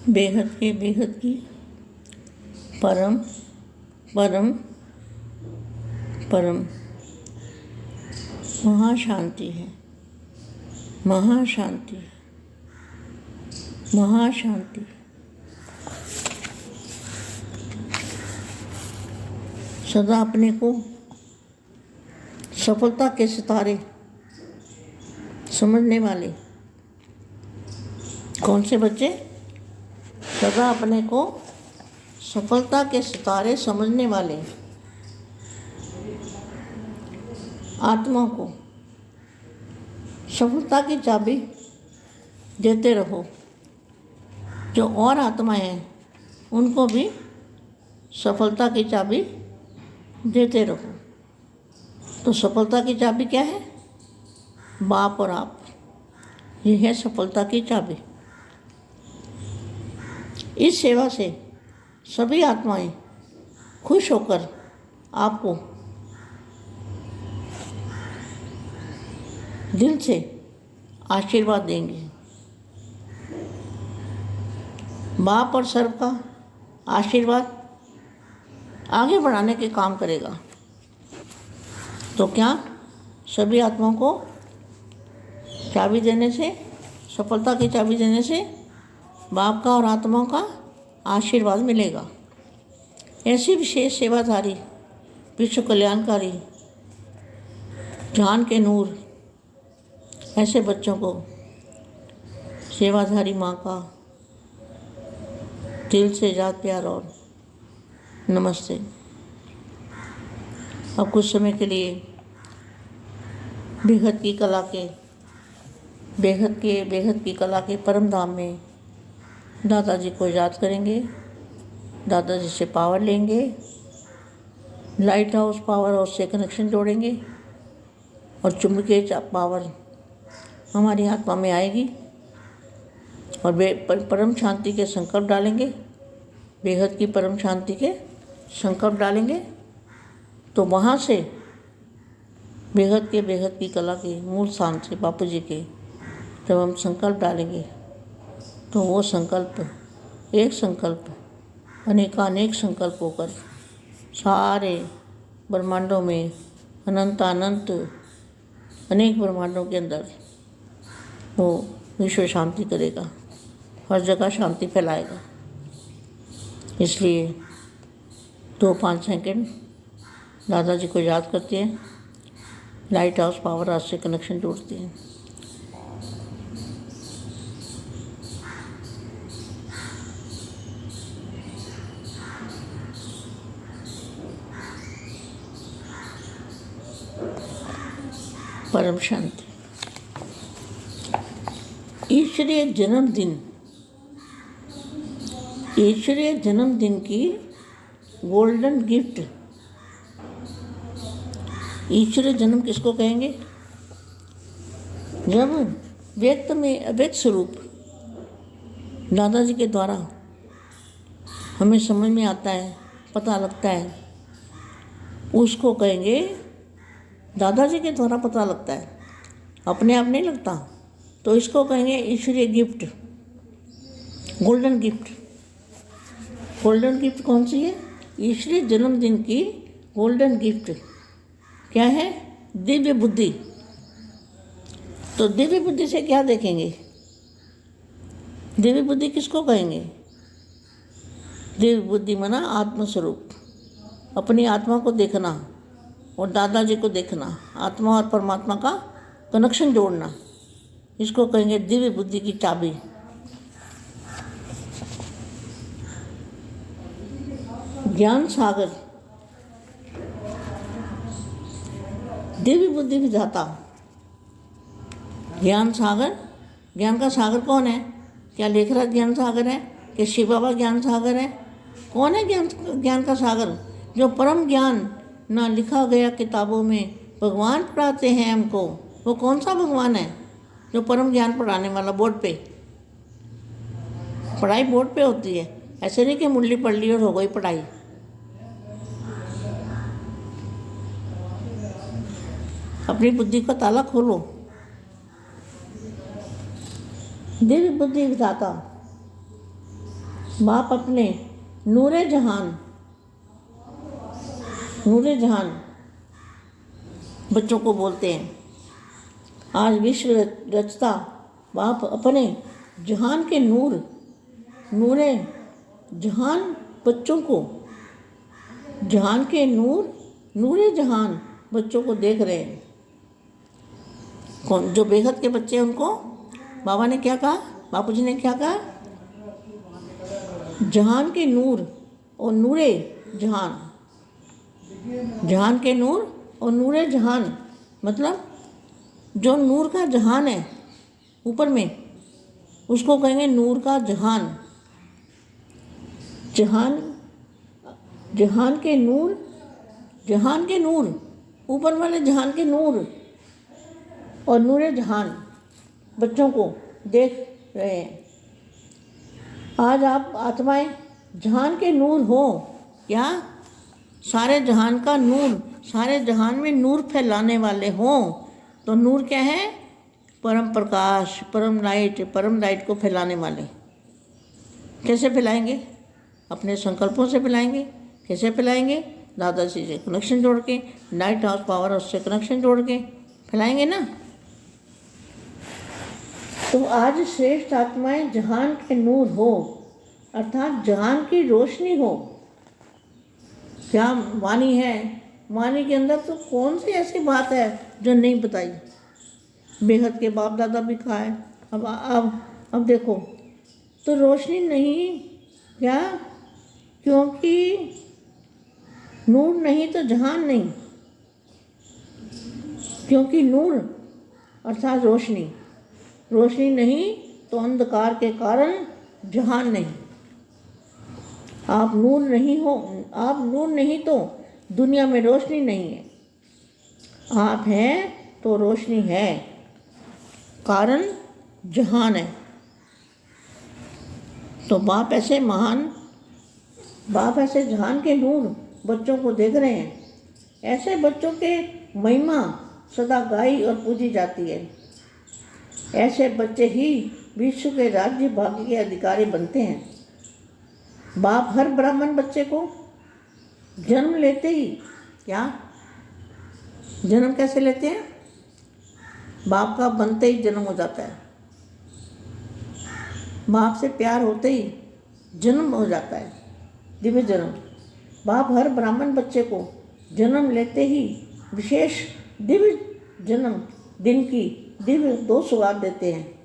बेहद की परम परम परम महाशांति है। महाशांति महाशांति। सदा अपने को सफलता के सितारे समझने वाले कौन से बच्चे? सदा अपने को सफलता के सितारे समझने वाले आत्मा को सफलता की चाबी देते रहो। जो और आत्माएं हैं उनको भी सफलता की चाबी देते रहो। तो सफलता की चाबी क्या है? बाप और आप, ये है सफलता की चाबी। इस सेवा से सभी आत्माएं खुश होकर आपको दिल से आशीर्वाद देंगे। बाप और सर्व का आशीर्वाद आगे बढ़ाने के काम करेगा। तो क्या सभी आत्माओं को चाबी देने से, सफलता की चाबी देने से बाप का और आत्माओं का आशीर्वाद मिलेगा। ऐसी विशेष सेवाधारी, विश्व कल्याणकारी, जान के नूर ऐसे बच्चों को सेवाधारी माँ का दिल से याद प्यार और नमस्ते। अब कुछ समय के लिए बेहद की कला के परम धाम में दादाजी को याद करेंगे। दादाजी से पावर लेंगे, लाइट हाउस पावर हाउस से कनेक्शन जोड़ेंगे और चुंबकीय पावर हमारी आत्मा में आएगी और परम शांति के संकल्प डालेंगे। बेहद की परम शांति के संकल्प डालेंगे तो वहाँ से बेहद की कला के मूल स्थान से बापू जी के जब हम संकल्प डालेंगे तो वो संकल्प, एक संकल्प अनेकानेक संकल्प होकर सारे ब्रह्मांडों में अनंत अनेक ब्रह्मांडों के अंदर वो विश्व शांति करेगा, हर जगह शांति फैलाएगा। इसलिए 2-5 सेकंड दादाजी को याद करते हैं, लाइट हाउस पावर हाउस से कनेक्शन जोड़ते हैं। परम शांति। ईश्वरीय जन्मदिन की गोल्डन गिफ्ट। ईश्वरीय जन्म किसको कहेंगे? जब व्यक्त में अव्यक्त स्वरूप दादाजी के द्वारा हमें समझ में आता है, पता लगता है, उसको कहेंगे दादाजी के द्वारा पता लगता है, अपने आप नहीं लगता। तो इसको कहेंगे ईश्वरीय gift, golden gift. Golden gift कौन सी है? ईश्वरीय जन्मदिन की गोल्डन गिफ्ट क्या है? दिव्य बुद्धि। तो दिव्य बुद्धि से क्या देखेंगे? दिव्य बुद्धि किसको कहेंगे? दिव्य बुद्धि माना आत्मस्वरूप, अपनी आत्मा को देखना और दादाजी को देखना, आत्मा और परमात्मा का कनेक्शन जोड़ना, इसको कहेंगे दिव्य बुद्धि की चाबी। ज्ञान सागर, दिव्य बुद्धि विधाता, ज्ञान सागर। ज्ञान का सागर कौन है? क्या लेखराज ज्ञान सागर है? क्या शिव बाबा ज्ञान सागर है? कौन है ज्ञान का सागर? जो परम ज्ञान ना लिखा गया किताबों में भगवान पढ़ाते हैं हमको। वो कौन सा भगवान है? जो परम ज्ञान पढ़ाने वाला। बोर्ड पे पढ़ाई बोर्ड पे होती है, ऐसे नहीं कि मुरली पढ़ ली और हो गई पढ़ाई। अपनी बुद्धि का ताला खोलो। दिव्य बुद्धि विधाता बाप अपने नूरे जहान बच्चों को बोलते हैं। आज विश्व रचता बाप अपने जहान के नूरे जहान बच्चों को, जहान के नूरे जहान बच्चों को देख रहे हैं। कौन? जो बेहद के बच्चे हैं उनको बाबा ने क्या कहा, बापूजी ने क्या कहा? जहान के नूर और नूरे जहान, जहान के नूर और नूरे जहान मतलब जो नूर का जहान है ऊपर में, उसको कहेंगे नूर का जहान। जहान के नूर ऊपर वाले जहान के नूर और नूरे जहान बच्चों को देख रहे हैं। आज आप आत्माएं जहान के नूर हो क्या? सारे जहान का नूर, सारे जहान में नूर फैलाने वाले हो। तो नूर क्या है? परम प्रकाश, परम लाइट को फैलाने वाले। कैसे फैलाएंगे? अपने संकल्पों से फैलाएंगे। कैसे फैलाएंगे? दादाजी से कनेक्शन जोड़ के, लाइट हाउस पावर हाउस से कनेक्शन जोड़ के फैलाएंगे ना। तो आज श्रेष्ठ आत्माएं जहान के नूर हो, अर्थात जहान की रोशनी हो। क्या वाणी है? वाणी के अंदर तो कौन सी ऐसी बात है जो नहीं बताई? बेहद के बाप दादा भी कहा है। अब देखो तो रोशनी नहीं क्या? क्योंकि नूर नहीं तो जहान नहीं। क्योंकि नूर अर्थात रोशनी नहीं तो अंधकार के कारण जहान नहीं। आप नूर नहीं तो दुनिया में रोशनी नहीं है। आप हैं तो रोशनी है, कारण जहान है। तो बाप ऐसे जहान के नूर बच्चों को देख रहे हैं। ऐसे बच्चों के महिमा सदा गाई और पूजी जाती है। ऐसे बच्चे ही विश्व के राज्य भाग्य के अधिकारी बनते हैं। बाप हर ब्राह्मण बच्चे को जन्म लेते ही क्या? जन्म कैसे लेते हैं? बाप का बनते ही जन्म हो जाता है। बाप से प्यार होते ही जन्म हो जाता है, दिव्य जन्म। बाप हर ब्राह्मण बच्चे को जन्म लेते ही विशेष दिव्य जन्म दिन की दिव्य 2 सौगात देते हैं।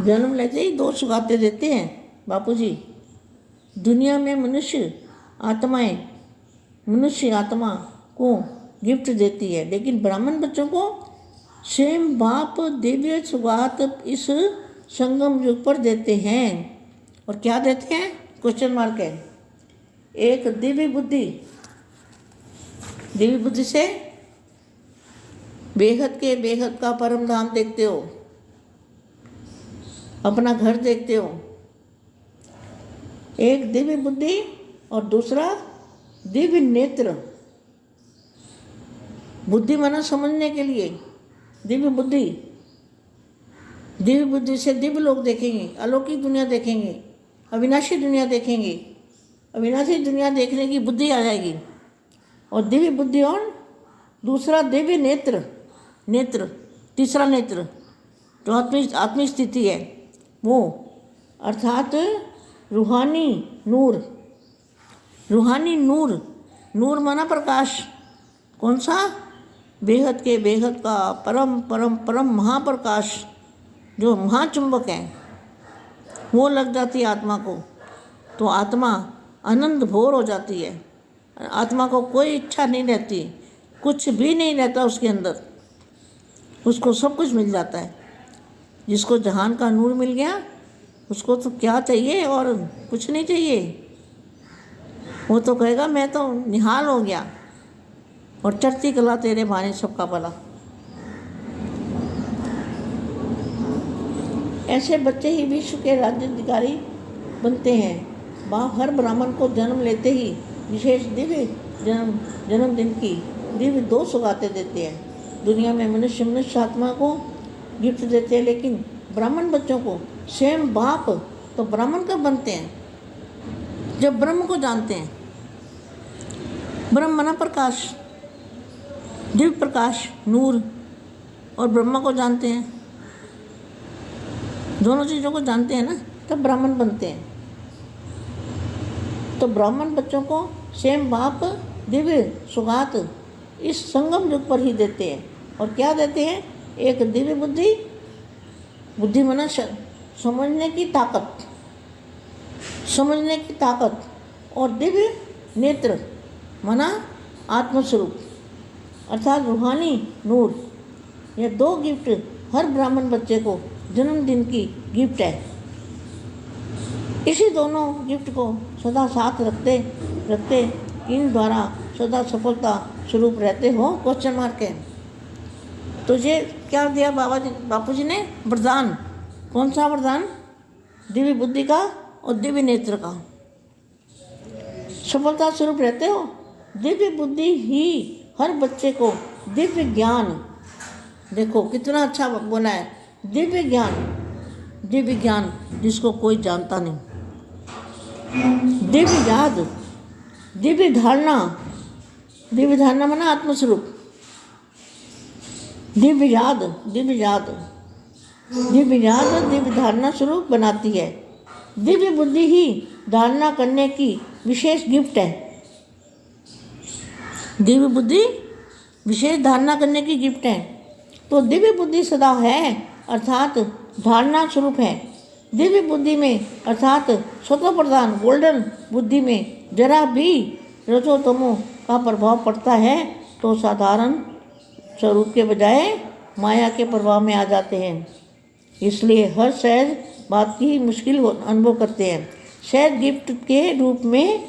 जन्म लेते ही 2 सौगातें देते हैं बापूजी। दुनिया में मनुष्य आत्मा को गिफ्ट देती है, लेकिन ब्राह्मण बच्चों को स्वयं बाप दिव्य सौगात इस संगम युग पर देते हैं। और क्या देते हैं? क्वेश्चन मार्क है। एक दिव्य बुद्धि से बेहद का परम धाम देखते हो, अपना घर देखते हो। एक दिव्य बुद्धि और दूसरा दिव्य नेत्र। बुद्धि माना समझने के लिए, दिव्य बुद्धि से दिव्य लोग देखेंगे, अलौकिक दुनिया देखेंगे, अविनाशी दुनिया देखेंगे। अविनाशी दुनिया देखने की बुद्धि आ जाएगी। और दिव्य बुद्धि और दूसरा दिव्य नेत्र, तीसरा नेत्र जो आत्मिक स्थिति है वो, अर्थात रूहानी नूर माना प्रकाश। कौन सा? बेहद का परम महाप्रकाश जो महाचुंबक है, वो लग जाती है आत्मा को। तो आत्मा आनंद भोर हो जाती है। आत्मा को कोई इच्छा नहीं रहती, कुछ भी नहीं रहता उसके अंदर, उसको सब कुछ मिल जाता है। जिसको जहान का नूर मिल गया उसको तो क्या चाहिए और कुछ नहीं चाहिए। वो तो कहेगा मैं तो निहाल हो गया। और चढ़ती कला तेरे भाने सबका भला। ऐसे बच्चे ही विश्व के राज्याधिकारी बनते हैं। बाप हर ब्राह्मण को जन्म लेते ही विशेष दिव्य जन्मदिन की दिव्य 2 सौगातें देते हैं। दुनिया में मनुष्य आत्मा को गिफ्ट देते हैं, लेकिन ब्राह्मण बच्चों को स्वयं बाप तो ब्राह्मण कब बनते हैं? जब ब्रह्म को जानते हैं। ब्रह्म मना प्रकाश, दिव्य प्रकाश, नूर, और ब्रह्मा को जानते हैं, दोनों चीज़ों को जानते हैं ना, तब ब्राह्मण बनते हैं। तो ब्राह्मण बच्चों को सेम बाप दिव्य सुगात इस संगम युग पर ही देते हैं। और क्या देते हैं? एक दिव्य बुद्धि, बुद्धि मना समझने की ताकत, समझने की ताकत, और दिव्य नेत्र मना आत्मस्वरूप अर्थात रूहानी नूर। ये दो गिफ्ट हर ब्राह्मण बच्चे को जन्मदिन की गिफ्ट है। इसी दोनों गिफ्ट को सदा साथ रखते रखते इन द्वारा सदा सफलता स्वरूप रहते हो? क्वेश्चन मार्क है। तो ये क्या दिया बापू जी ने? वरदान। कौन सा वरदान? दिव्य बुद्धि का और दिव्य नेत्र का। सफलता स्वरूप रहते हो। दिव्य बुद्धि ही हर बच्चे को दिव्य ज्ञान, देखो कितना अच्छा बोला है, दिव्य ज्ञान, दिव्य ज्ञान जिसको कोई जानता नहीं, दिव्य याद, दिव्य धारणा, दिव्य धारणा माना आत्मस्वरूप, दिव्य याद, दिव्य याद, दिव्य याद दिव्य धारणा स्वरूप बनाती है। दिव्य बुद्धि ही धारणा करने की विशेष गिफ्ट है। दिव्य बुद्धि विशेष धारणा करने की गिफ्ट है। तो दिव्य बुद्धि सदा है अर्थात धारणा स्वरूप है। दिव्य बुद्धि में अर्थात स्वतः प्रधान गोल्डन बुद्धि में जरा भी रजोतमो का प्रभाव पड़ता है तो साधारण स्वरूप के बजाय माया के प्रभाव में आ जाते हैं। इसलिए हर सहज बात की मुश्किल अनुभव करते हैं। सहज गिफ्ट के रूप में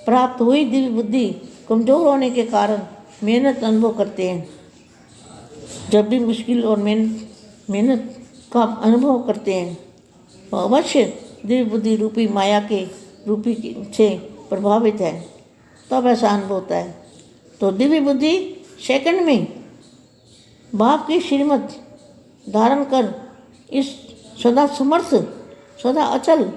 प्राप्त हुई दिव्य बुद्धि कमज़ोर होने के कारण मेहनत अनुभव करते हैं। जब भी मुश्किल और मेहनत का अनुभव करते हैं तो अवश्य दिव्य बुद्धि रूपी माया के रूपी से प्रभावित है, तब ऐसा अनुभव होता है। तो दिव्य बुद्धि सेकंड में बाप की श्रीमत धारण कर इस सदा समर्थ, सदा अचल,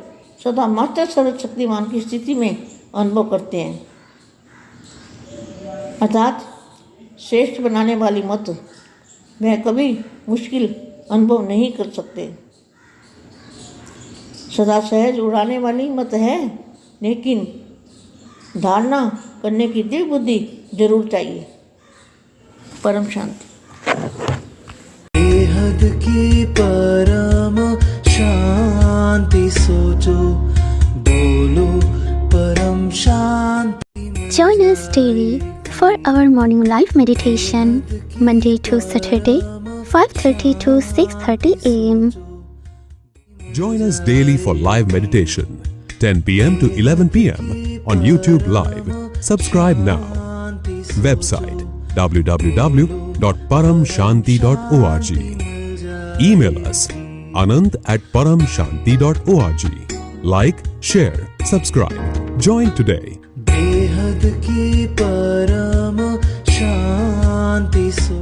सदा मास्टर सर्वशक्तिमान की स्थिति में अनुभव करते हैं। अर्थात श्रेष्ठ बनाने वाली मत वह कभी मुश्किल अनुभव नहीं कर सकते। सदा सहज उड़ाने वाली मत है, लेकिन धारणा करने की दिव्य बुद्धि जरूर चाहिए। परम शांति। बेहद की परम शांति सोचो, बोलो परम शांति। Join us daily for our morning live meditation, Monday to Saturday, 5:30 to 6:30 a.m. Join us daily for live meditation, 10 p.m. to 11 p.m. on YouTube Live. Subscribe now. Website www.paramshanti.org. Email us anant@paramshanti.org. Like, share, subscribe. Join today. बेहद की परम शांति सो